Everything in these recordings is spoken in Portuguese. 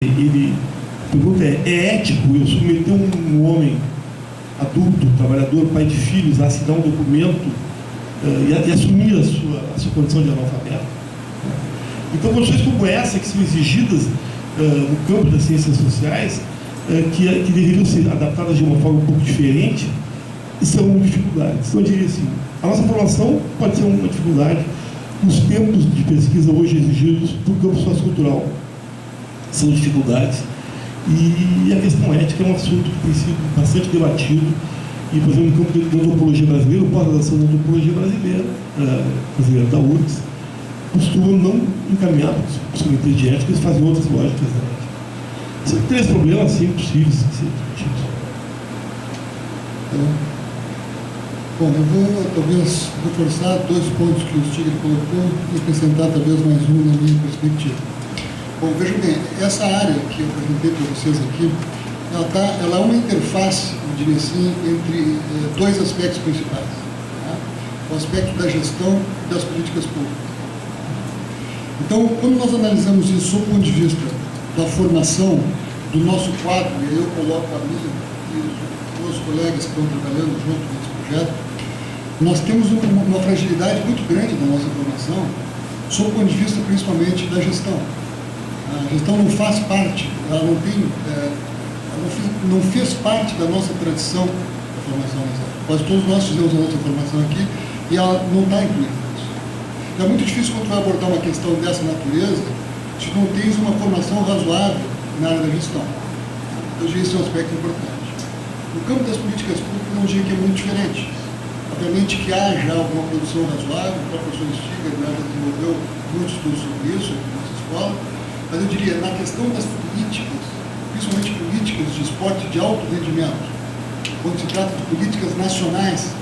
Ele pergunta é ético eu submeter um homem adulto, trabalhador, pai de filhos, a assinar um documento e assumir a sua condição de analfabeto? Então, questões como essa, que são exigidas no campo das ciências sociais, que deveriam ser adaptadas de uma forma um pouco diferente, e são dificuldades. Então, eu diria assim, a nossa formação pode ser uma dificuldade. Os tempos de pesquisa hoje exigidos para o campo sociocultural são dificuldades. E a questão ética é um assunto que tem sido bastante debatido. E, por exemplo, no campo da antropologia brasileira, o pós-graduação da antropologia brasileira, da URGS, costumam não encaminhar para os comitês de ética, eles fazem outras lógicas da ética. São três problemas, assim, possíveis de ser discutidos. Bom, eu vou talvez reforçar dois pontos que o Stigler colocou e acrescentar talvez mais um na minha perspectiva. Bom, vejam bem, essa área que eu apresentei para vocês aqui, ela é uma interface, eu diria assim, entre dois aspectos principais. Tá? O aspecto da gestão e das políticas públicas. Então, quando nós analisamos isso sob o ponto de vista da formação do nosso quadro, e aí eu coloco a mim e os meus colegas que estão trabalhando junto nesse projeto, nós temos uma fragilidade muito grande na nossa formação, sob o ponto de vista principalmente da gestão. A gestão não faz parte, ela não tem, não fez parte da nossa tradição da formação. Quase todos nós fizemos a nossa formação aqui e ela não está incluída nisso. Então é muito difícil quando tu vai abordar uma questão dessa natureza se não tens uma formação razoável na área da gestão. Eu diria que esse é um aspecto importante. No campo das políticas públicas, eu diria que é muito diferente. Obviamente que há já alguma produção razoável, o professor Stigler já desenvolveu muitos estudos sobre isso aqui na nossa escola, mas eu diria, na questão das políticas, principalmente políticas de esporte de alto rendimento, quando se trata de políticas nacionais,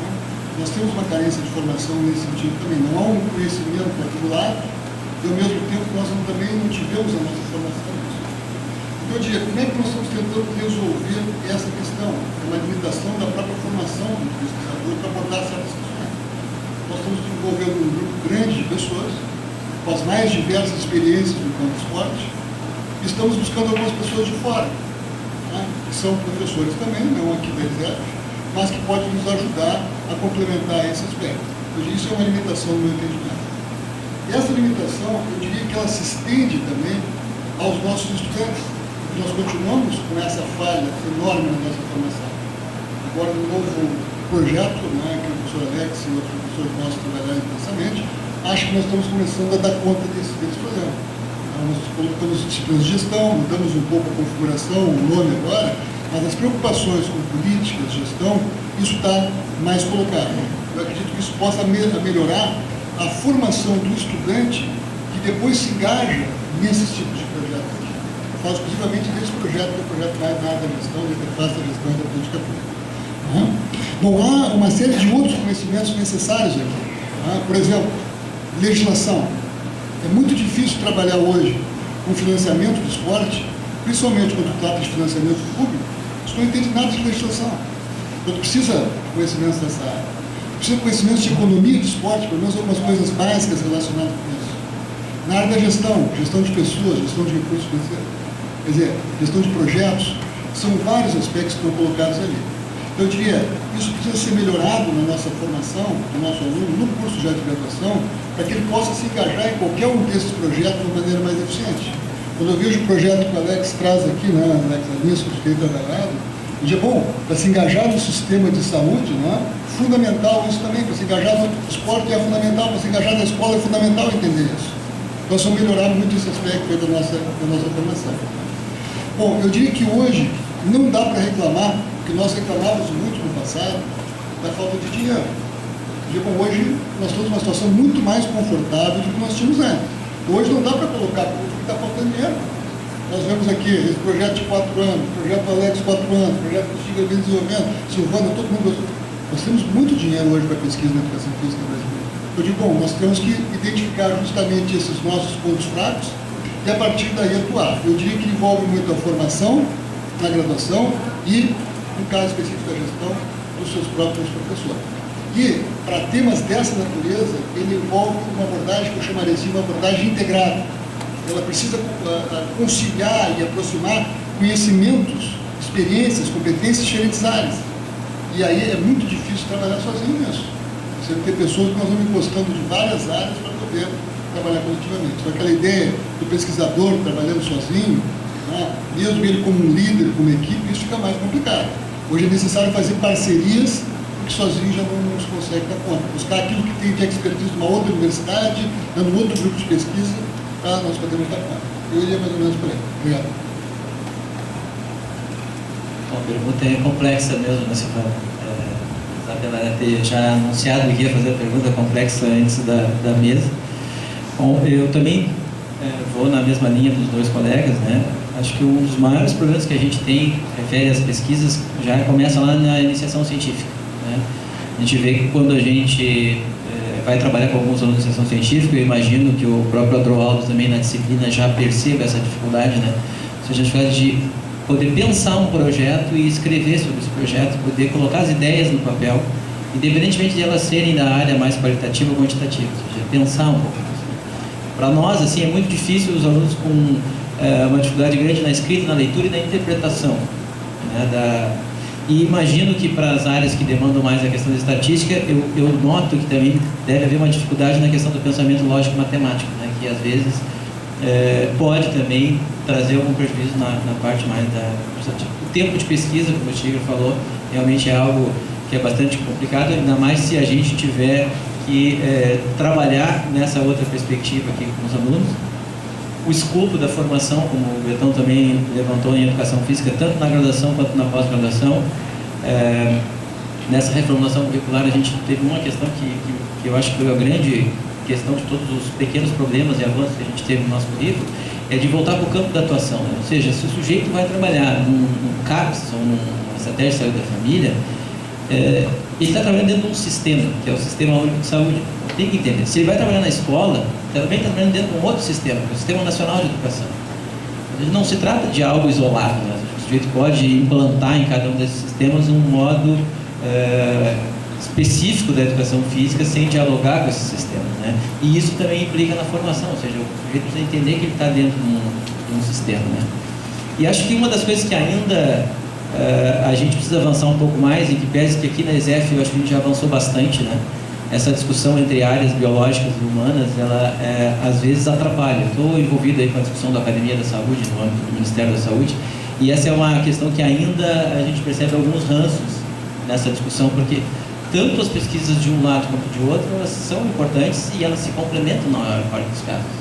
né, nós temos uma carência de formação nesse sentido também. Não há um conhecimento articulado e, ao mesmo tempo, nós também não tivemos a nossa formação nisso. Então, eu diria, como é que nós estamos tentando resolver essa questão? É uma limitação da própria formação do pesquisador para abordar certas questões. Nós estamos desenvolvendo um grupo grande de pessoas, com as mais diversas experiências no campo do esporte, e estamos buscando algumas pessoas de fora, né, que são professores também, não aqui da ESEP, mas que podem nos ajudar a complementar esse aspecto. Isso é uma limitação do meu entendimento. E essa limitação, eu diria que ela se estende também aos nossos estudantes. Nós continuamos com essa falha enorme na nossa formação. Agora, no novo projeto, né, que o professor Alex e outros professores nossos trabalharam intensamente, acho que nós estamos começando a dar conta desse problema. Nós colocamos disciplinas de gestão, mudamos um pouco a configuração, o nome agora, mas as preocupações com políticas, gestão, isso está mais colocado. Eu acredito que isso possa melhorar a formação do estudante que depois se engaja nesses tipos de projetos aqui. Eu falo exclusivamente desse projeto, que é o projeto mais na área da gestão, da interface da gestão e da política pública. Bom, há uma série de outros conhecimentos necessários aqui. Por exemplo, legislação. É muito difícil trabalhar hoje com financiamento do esporte, principalmente quando se trata de financiamento público, se não entende nada de legislação. Então, tu precisa de conhecimentos dessa área. Precisa de conhecimentos de economia do esporte, pelo menos algumas coisas básicas relacionadas com isso. Na área da gestão de pessoas, gestão de recursos financeiros, quer dizer, gestão de projetos, são vários aspectos que estão colocados ali. Então, eu diria, isso precisa ser melhorado na nossa formação, do nosso aluno, no curso já de graduação, para que ele possa se engajar em qualquer um desses projetos de uma maneira mais eficiente. Quando eu vejo o projeto que o Alex traz aqui, né, Alex Anisco, que tem trabalhado, eu digo, bom, para se engajar no sistema de saúde, né, fundamental isso também, para se engajar no esporte é fundamental, para se engajar na escola é fundamental entender isso. Nós vamos melhorar muito esse aspecto da nossa formação. Bom, eu diria que hoje não dá para reclamar, porque nós reclamávamos muito no passado, da falta de dinheiro. Hoje nós estamos numa situação muito mais confortável do que nós tínhamos antes. Hoje não dá para colocar porque está faltando dinheiro. Nós vemos aqui esse projeto de 4 anos, projeto do Alex 4 anos, projeto do Stigler de desenvolvimento, Silvana, todo mundo. Nós temos muito dinheiro hoje para pesquisa na educação física brasileira. Eu digo, bom, nós temos que identificar justamente esses nossos pontos fracos e a partir daí atuar. Eu diria que envolve muito a formação na graduação e, no caso específico da gestão, dos seus próprios professores. E, para temas dessa natureza, ele envolve uma abordagem que eu chamaria assim, uma abordagem integrada. ela precisa conciliar e aproximar conhecimentos, experiências, competências de diferentes áreas. E aí é muito difícil trabalhar sozinho nisso. Você tem pessoas que nós vamos encostando de várias áreas para poder trabalhar coletivamente. Então, aquela ideia do pesquisador trabalhando sozinho, né, mesmo ele como um líder, como equipe, isso fica mais complicado. Hoje é necessário fazer parcerias, porque sozinho já não se consegue dar conta. Buscar aquilo que tem de expertise de uma outra universidade, dando outro grupo de pesquisa, para nós podermos dar conta. Eu iria mais ou menos por aí. Obrigado. Bom, a pergunta é complexa mesmo, né, Silvana? Ela ter já anunciado que ia fazer a pergunta complexa antes da mesa. Bom, eu também vou na mesma linha dos dois colegas, né? Acho que um dos maiores problemas que a gente tem refere às pesquisas já começa lá na iniciação científica, né? A gente vê que quando a gente vai trabalhar com alguns alunos de iniciação científica, eu imagino que o próprio Adroaldo também na disciplina já perceba essa dificuldade, né? Ou seja, a dificuldade de poder pensar um projeto e escrever sobre esse projeto, poder colocar as ideias no papel, independentemente de elas serem da área mais qualitativa ou quantitativa, ou seja, pensar um pouco. Para nós, assim, é muito difícil os alunos com uma dificuldade grande na escrita, na leitura e na interpretação, né, e imagino que para as áreas que demandam mais a questão da estatística, eu noto que também deve haver uma dificuldade na questão do pensamento lógico-matemático, né, que às vezes pode também trazer algum prejuízo na parte mais da... O tempo de pesquisa, como o Tigre falou, realmente é algo que é bastante complicado, ainda mais se a gente tiver que trabalhar nessa outra perspectiva aqui com os alunos. O escopo da formação, como o Betão também levantou em educação física, tanto na graduação quanto na pós-graduação, nessa reformulação curricular a gente teve uma questão que eu acho que foi a grande questão de todos os pequenos problemas e avanços que a gente teve no nosso currículo, é de voltar para o campo da atuação, né? Ou seja, se o sujeito vai trabalhar num CAPS ou numa estratégia de saúde da família, ele está trabalhando dentro de um sistema, que é o Sistema Único de Saúde. Tem que entender, se ele vai trabalhar na escola, também está trabalhando dentro de um outro sistema, que é o Sistema Nacional de Educação. Não se trata de algo isolado, né? O sujeito pode implantar em cada um desses sistemas um modo específico da educação física sem dialogar com esses sistemas, né? E isso também implica na formação, ou seja, o sujeito precisa entender que ele está dentro de um sistema, né? E acho que uma das coisas que ainda a gente precisa avançar um pouco mais, e que pese que aqui na ESEF eu acho que a gente já avançou bastante, né? Essa discussão entre áreas biológicas e humanas, ela às vezes atrapalha. Estou envolvido aí com a discussão da Academia da Saúde, no âmbito do Ministério da Saúde, e essa é uma questão que ainda a gente percebe alguns ranços nessa discussão, porque tanto as pesquisas de um lado quanto de outro, elas são importantes e elas se complementam na maior parte dos casos.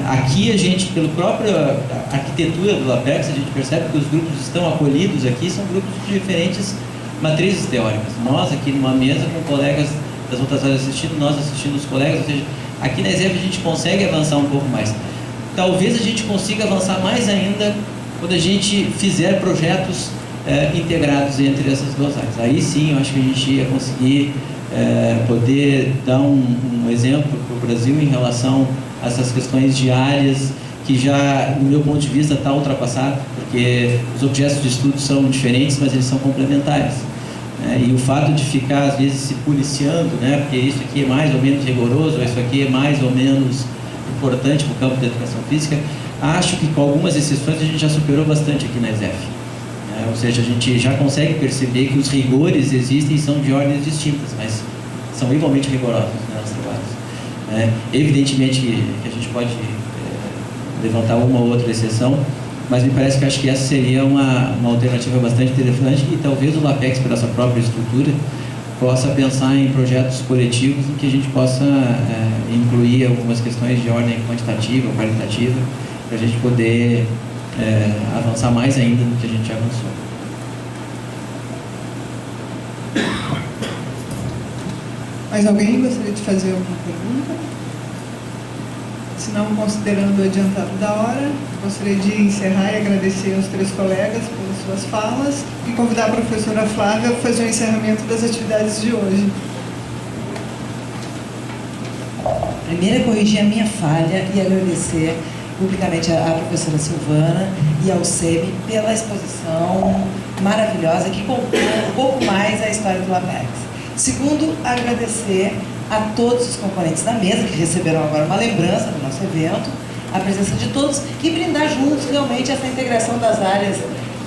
Aqui a gente, pela própria arquitetura do LAPEX, a gente percebe que os grupos estão acolhidos aqui, são grupos de diferentes matrizes teóricas. Nós aqui numa mesa com colegas das outras áreas assistindo, nós assistindo os colegas, ou seja, aqui na ESEF a gente consegue avançar um pouco mais. Talvez a gente consiga avançar mais ainda quando a gente fizer projetos integrados entre essas duas áreas. Aí sim, eu acho que a gente ia conseguir poder dar um exemplo para o Brasil em relação a essas questões de áreas que já, no meu ponto de vista, está ultrapassado, porque os objetos de estudo são diferentes, mas eles são complementares. E o fato de ficar, às vezes, se policiando, né, porque isso aqui é mais ou menos rigoroso, ou isso aqui é mais ou menos importante para o campo da educação física, acho que com algumas exceções a gente já superou bastante aqui na ESEF. Ou seja, a gente já consegue perceber que os rigores existem e são de ordens distintas, mas são igualmente rigorosos, né, nos trabalhos. Evidentemente que a gente pode levantar uma ou outra exceção, mas me parece que acho que essa seria uma alternativa bastante interessante, e talvez o LAPEX, pela sua própria estrutura, possa pensar em projetos coletivos em que a gente possa incluir algumas questões de ordem quantitativa ou qualitativa, para a gente poder avançar mais ainda do que a gente já avançou. Mais alguém gostaria de fazer alguma pergunta? Se não, considerando o adiantado da hora, gostaria de encerrar e agradecer aos três colegas pelas suas falas e convidar a professora Flávia para fazer o encerramento das atividades de hoje. Primeiro é corrigir a minha falha e agradecer publicamente à professora Silvana e ao SEMI pela exposição maravilhosa que contou um pouco mais a história do LAPEX. Segundo, agradecer a todos os componentes da mesa que receberam agora uma lembrança do nosso evento a presença de todos e brindar juntos realmente essa integração das áreas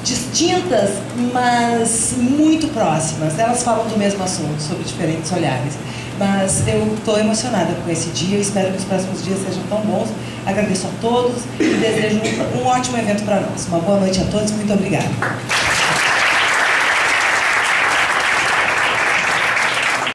distintas, mas muito próximas. Elas falam do mesmo assunto, sobre diferentes olhares. Mas eu estou emocionada com esse dia, eu espero que os próximos dias sejam tão bons. Agradeço a todos e desejo um ótimo evento para nós. Uma boa noite a todos, muito obrigada.